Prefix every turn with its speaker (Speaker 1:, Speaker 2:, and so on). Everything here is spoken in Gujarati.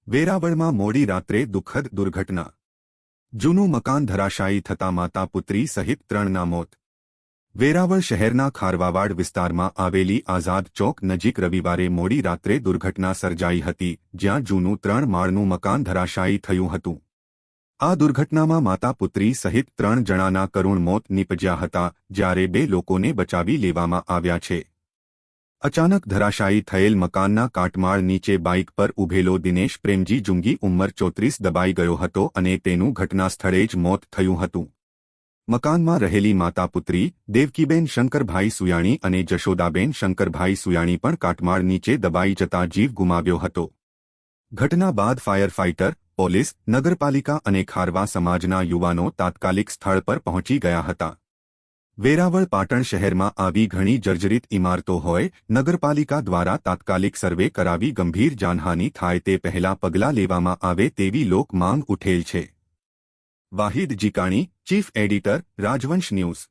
Speaker 1: વેરાવળમાં મોડી રાત્રે દુઃખદ દુર્ઘટના. જૂનું મકાન ધરાશાયી થતાં માતા પુત્રી સહિત 3ના મોત. વેરાવળ શહેરના ખારવાવાડ વિસ્તારમાં આવેલી આઝાદ ચોક નજીક રવિવારે મોડી રાત્રે દુર્ઘટના સર્જાઈ હતી, જ્યાં જૂનું 3 માળનું મકાન ધરાશાયી થયું હતું. આ દુર્ઘટનામાં માતા પુત્રી સહિત 3 જણાના કરુણ મોત નીપજ્યા હતા, જ્યારે 2 લોકોને બચાવી લેવામાં આવ્યા છે. અચાનક ધરાશાયી થયેલ મકાનના કાટમાળ નીચે બાઇક પર ઊભેલો દિનેશ પ્રેમજી જુંગી ઉંમર 34 દબાઈ ગયો હતો અને તેનું ઘટના સ્થળે જ મોત થયું હતું. મકાનમાં રહેલી માતા પુત્રી દેવકીબેન શંકરભાઈ સુયાણી અને જશોદાબેન શંકરભાઈ સુયાણી પણ કાટમાળ નીચે દબાઈ જતા જીવ ગુમાવ્યો હતો. ઘટના બાદ ફાયર ફાઇટર, પોલીસ, નગરપાલિકા અને ખારવા સમાજના યુવાનો તાત્કાલિક સ્થળ પર પહોંચી ગયા હતા. વેરાવળ પાટણ શહેરમાં આવી ઘણી જર્જરિત ઇમારતો હોય, નગરપાલિકા દ્વારા તાત્કાલિક સર્વે કરાવી ગંભીર જાનહાનિ થાય તે પહેલા પગલાં લેવામાં આવે તેવી લોક માંગ ઉઠેલ છે. Wahid Jikani, chief editor, Rajvansh news.